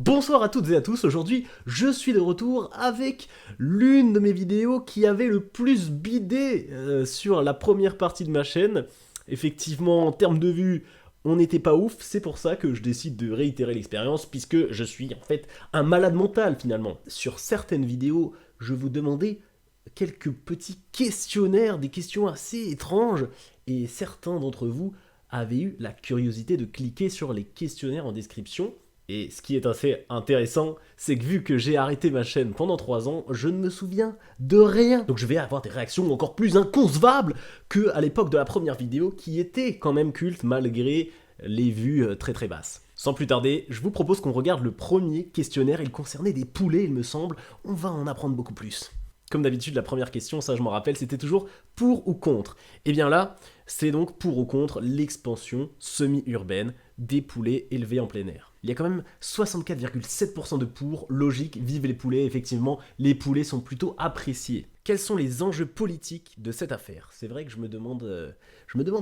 Bonsoir à toutes et à tous, aujourd'hui je suis de retour avec l'une de mes vidéos qui avait le plus bidé sur la première partie de ma chaîne. Effectivement, en termes de vues, on n'était pas ouf, c'est pour ça que je décide de réitérer l'expérience puisque je suis en fait un malade mental finalement. Sur certaines vidéos, je vous demandais quelques petits questionnaires, des questions assez étranges, et certains d'entre vous avaient eu la curiosité de cliquer sur les questionnaires en description. Et ce qui est assez intéressant, c'est que vu que j'ai arrêté ma chaîne pendant 3 ans, je ne me souviens de rien. Donc je vais avoir des réactions encore plus inconcevables que à l'époque de la première vidéo qui était quand même culte malgré les vues très très basses. Sans plus tarder, je vous propose qu'on regarde le premier questionnaire. Il concernait des poulets, il me semble. On va en apprendre beaucoup plus. Comme d'habitude, la première question, ça je m'en rappelle, c'était toujours pour ou contre. Et bien là, c'est donc pour ou contre l'expansion semi-urbaine des poulets élevés en plein air. Il y a quand même 64,7% de pour, logique, vive les poulets, effectivement, les poulets sont plutôt appréciés. Quels sont les enjeux politiques de cette affaire? C'est vrai que je me demande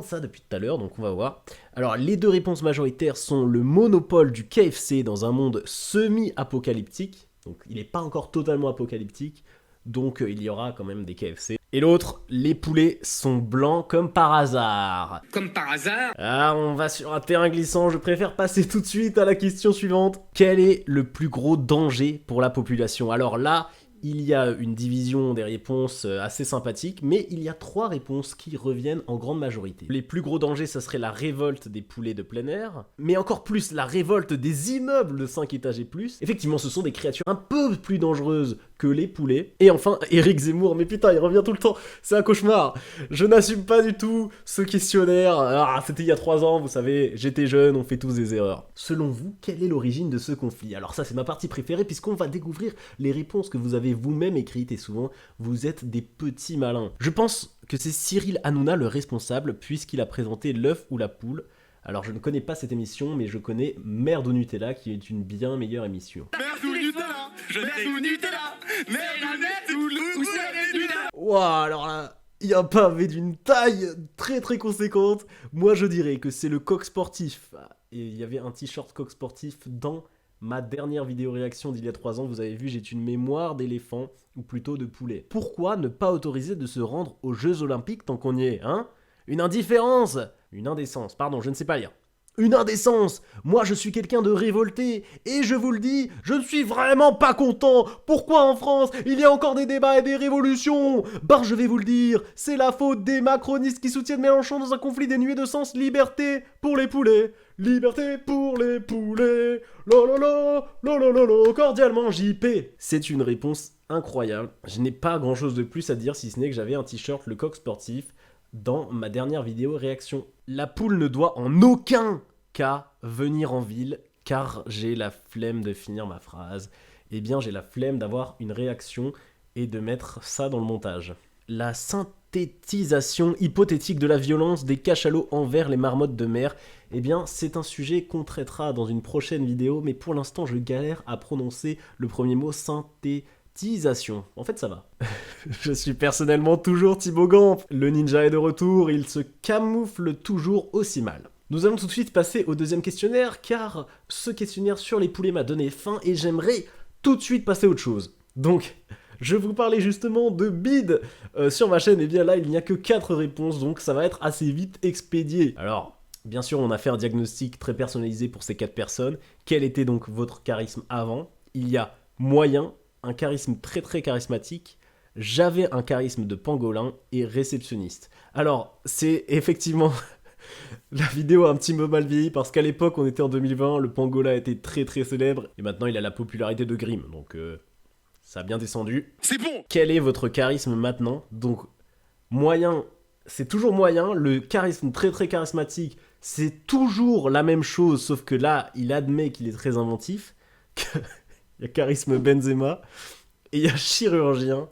ça depuis tout à l'heure, donc on va voir. Alors, les deux réponses majoritaires sont le monopole du KFC dans un monde semi-apocalyptique, donc il n'est pas encore totalement apocalyptique, donc il y aura quand même des KFC. Et l'autre, les poulets sont blancs comme par hasard. Comme par hasard. Ah, on va sur un terrain glissant, je préfère passer tout de suite à la question suivante. Quel est le plus gros danger pour la population? Alors là, il y a une division des réponses assez sympathique, mais il y a 3 réponses qui reviennent en grande majorité. Les plus gros dangers, ça serait la révolte des poulets de plein air, mais encore plus la révolte des immeubles de 5 étages et plus. Effectivement, ce sont des créatures un peu plus dangereuses que les poulets. Et enfin, Éric Zemmour, mais putain, il revient tout le temps, c'est un cauchemar. Je n'assume pas du tout ce questionnaire. Ah, c'était il y a 3 ans, vous savez, j'étais jeune, on fait tous des erreurs. Selon vous, quelle est l'origine de ce conflit? Alors ça, c'est ma partie préférée, puisqu'on va découvrir les réponses que vous avez vous-même écrites, et souvent, vous êtes des petits malins. Je pense que c'est Cyril Hanouna le responsable, puisqu'il a présenté l'œuf ou la poule. Alors je ne connais pas cette émission, mais je connais Merde au Nutella, qui est une bien meilleure émission. Merde ou Nutella. Merde ou Nutella. Merde ou Nutella. Ouah, alors là, il y a un pavé d'une taille très très conséquente. Moi je dirais que c'est le coq sportif. Et il y avait un t-shirt coq sportif dans ma dernière vidéo réaction d'il y a 3 ans. Vous avez vu, j'ai une mémoire d'éléphant, ou plutôt de poulet. Pourquoi ne pas autoriser de se rendre aux Jeux Olympiques tant qu'on y est, hein? Une indifférence! Une indécence, pardon, je ne sais pas lire. Une indécence! Moi je suis quelqu'un de révolté, et je vous le dis, je ne suis vraiment pas content! Pourquoi en France, il y a encore des débats et des révolutions? Bah je vais vous le dire, c'est la faute des macronistes qui soutiennent Mélenchon dans un conflit dénué de sens. Liberté pour les poulets! Liberté pour les poulets! Lololo, lololo, cordialement JP! C'est une réponse incroyable. Je n'ai pas grand chose de plus à dire si ce n'est que j'avais un t-shirt Le Coq Sportif dans ma dernière vidéo réaction. La poule ne doit en aucun cas venir en ville, car j'ai la flemme de finir ma phrase. Eh bien, j'ai la flemme d'avoir une réaction et de mettre ça dans le montage. La synthétisation hypothétique de la violence des cachalots envers les marmottes de mer, eh bien, c'est un sujet qu'on traitera dans une prochaine vidéo, mais pour l'instant, je galère à prononcer le premier mot synthétisation. En fait, ça va. Je suis personnellement toujours Thibaut Gamp. Le ninja est de retour, il se camoufle toujours aussi mal. Nous allons tout de suite passer au deuxième questionnaire, car ce questionnaire sur les poulets m'a donné faim et j'aimerais tout de suite passer à autre chose. Donc, je vous parlais justement de bid sur ma chaîne, et bien là, il n'y a que 4 réponses, donc ça va être assez vite expédié. Alors, bien sûr, on a fait un diagnostic très personnalisé pour ces 4 personnes. Quel était donc votre charisme avant? Il y a moyen, un charisme très très charismatique, j'avais un charisme de pangolin et réceptionniste. Alors, c'est effectivement... La vidéo a un petit peu mal vieilli parce qu'à l'époque, on était en 2020, le pangolin était très très célèbre et maintenant il a la popularité de Grimm, donc ça a bien descendu. C'est bon. Quel est votre charisme maintenant? Donc, moyen, c'est toujours moyen, le charisme très très charismatique, c'est toujours la même chose, sauf que là, il admet qu'il est très inventif. Il y a charisme Benzema et il y a chirurgien.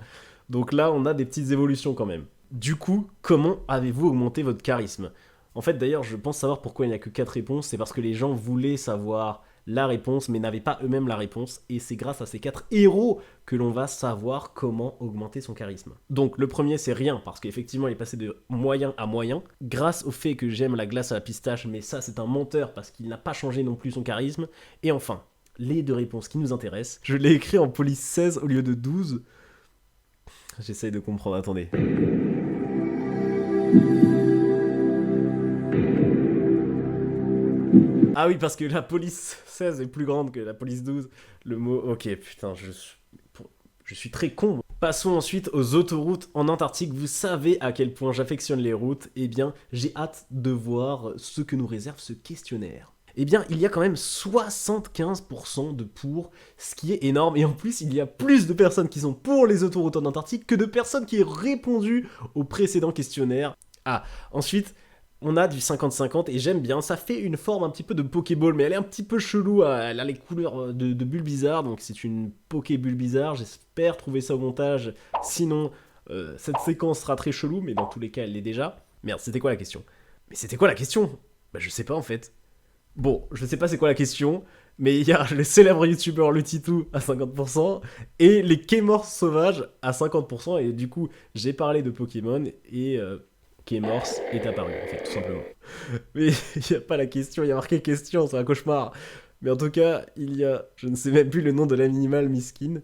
Donc là, on a des petites évolutions quand même. Du coup, comment avez-vous augmenté votre charisme? En fait, d'ailleurs, je pense savoir pourquoi il n'y a que 4 réponses. C'est parce que les gens voulaient savoir la réponse, mais n'avaient pas eux-mêmes la réponse. Et c'est grâce à ces 4 héros que l'on va savoir comment augmenter son charisme. Donc, le premier, c'est rien, parce qu'effectivement, il est passé de moyen à moyen. Grâce au fait que j'aime la glace à la pistache, mais ça, c'est un menteur, parce qu'il n'a pas changé non plus son charisme. Et enfin, les deux réponses qui nous intéressent. Je l'ai écrit en police 16 au lieu de 12. J'essaye de comprendre, attendez. Ah oui, parce que la police 16 est plus grande que la police 12. Le mot... Ok, putain, je suis très con. Passons ensuite aux autoroutes en Antarctique. Vous savez à quel point j'affectionne les routes. Eh bien, j'ai hâte de voir ce que nous réserve ce questionnaire. Eh bien, il y a quand même 75% de pour, ce qui est énorme. Et en plus, il y a plus de personnes qui sont pour les autoroutes en Antarctique que de personnes qui ont répondu au précédent questionnaire. Ah, ensuite... on a du 50-50 et j'aime bien, ça fait une forme un petit peu de Pokéball, mais elle est un petit peu chelou, elle a les couleurs de Bulbizarre, donc c'est une Pokébulbizarre, j'espère trouver ça au montage, sinon cette séquence sera très chelou, mais dans tous les cas elle l'est déjà. Merde, c'était quoi la question? Mais c'était quoi la question? Bah je sais pas en fait. Bon, je sais pas c'est quoi la question, mais il y a le célèbre youtubeur Le Titou à 50% et les Kémors sauvages à 50%, et du coup j'ai parlé de Pokémon et... Kémors est apparu, en fait, tout simplement. Mais il n'y a pas la question, il y a marqué question, c'est un cauchemar. Mais en tout cas, il y a, je ne sais même plus le nom de l'animal miskin,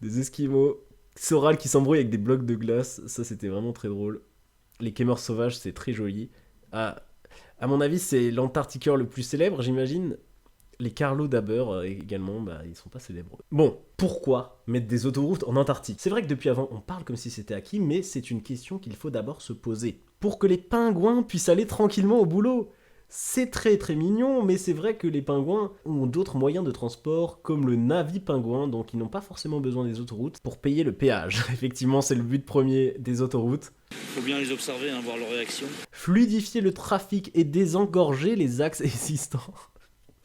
des Esquimaux, Soral qui s'embrouille avec des blocs de glace, ça c'était vraiment très drôle. Les Kémors sauvages, c'est très joli. À mon avis, c'est l'Antarctiqueur le plus célèbre, j'imagine. Les Carlo Daber également, bah, ils sont pas célèbres. Bon, pourquoi mettre des autoroutes en Antarctique? C'est vrai que depuis avant, on parle comme si c'était acquis, mais c'est une question qu'il faut d'abord se poser. Pour que les pingouins puissent aller tranquillement au boulot. C'est très très mignon, mais c'est vrai que les pingouins ont d'autres moyens de transport, comme le Navi-Pingouin, donc ils n'ont pas forcément besoin des autoroutes pour payer le péage. Effectivement, c'est le but premier des autoroutes. Faut bien les observer, voir leur réaction. Fluidifier le trafic et désengorger les axes existants.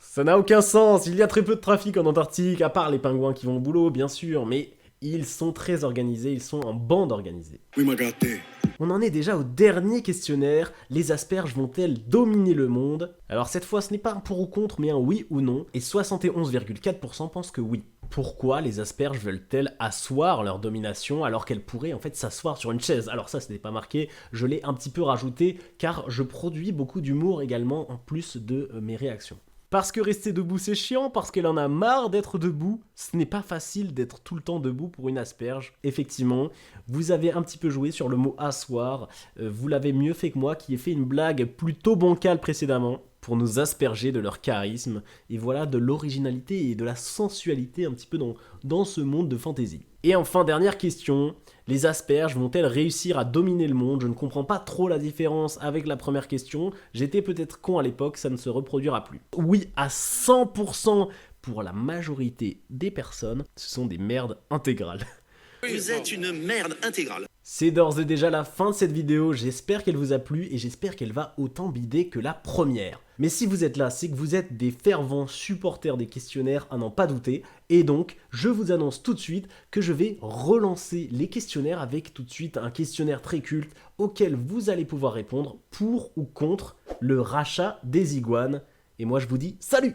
Ça n'a aucun sens, il y a très peu de trafic en Antarctique, à part les pingouins qui vont au boulot, bien sûr, mais ils sont très organisés, ils sont en bande organisée. Oui, m'a gâté. On en est déjà au dernier questionnaire, les asperges vont-elles dominer le monde? Alors cette fois, ce n'est pas un pour ou contre, mais un oui ou non, et 71,4% pensent que oui. Pourquoi les asperges veulent-elles asseoir leur domination alors qu'elles pourraient en fait s'asseoir sur une chaise? Alors ça, ce n'est pas marqué, je l'ai un petit peu rajouté, car je produis beaucoup d'humour également en plus de mes réactions. Parce que rester debout c'est chiant, parce qu'elle en a marre d'être debout. Ce n'est pas facile d'être tout le temps debout pour une asperge. Effectivement, vous avez un petit peu joué sur le mot asseoir. Vous l'avez mieux fait que moi qui ai fait une blague plutôt bancale précédemment pour nous asperger de leur charisme. Et voilà, de l'originalité et de la sensualité un petit peu dans ce monde de fantasy. Et enfin, dernière question, les asperges vont-elles réussir à dominer le monde? Je ne comprends pas trop la différence avec la première question. J'étais peut-être con à l'époque, ça ne se reproduira plus. Oui, à 100% pour la majorité des personnes, ce sont des merdes intégrales. Vous êtes une merde intégrale. C'est d'ores et déjà la fin de cette vidéo, j'espère qu'elle vous a plu et j'espère qu'elle va autant bider que la première. Mais si vous êtes là, c'est que vous êtes des fervents supporters des questionnaires à n'en pas douter, et donc je vous annonce tout de suite que je vais relancer les questionnaires avec tout de suite un questionnaire très culte auquel vous allez pouvoir répondre pour ou contre le rachat des iguanes. Et moi je vous dis salut!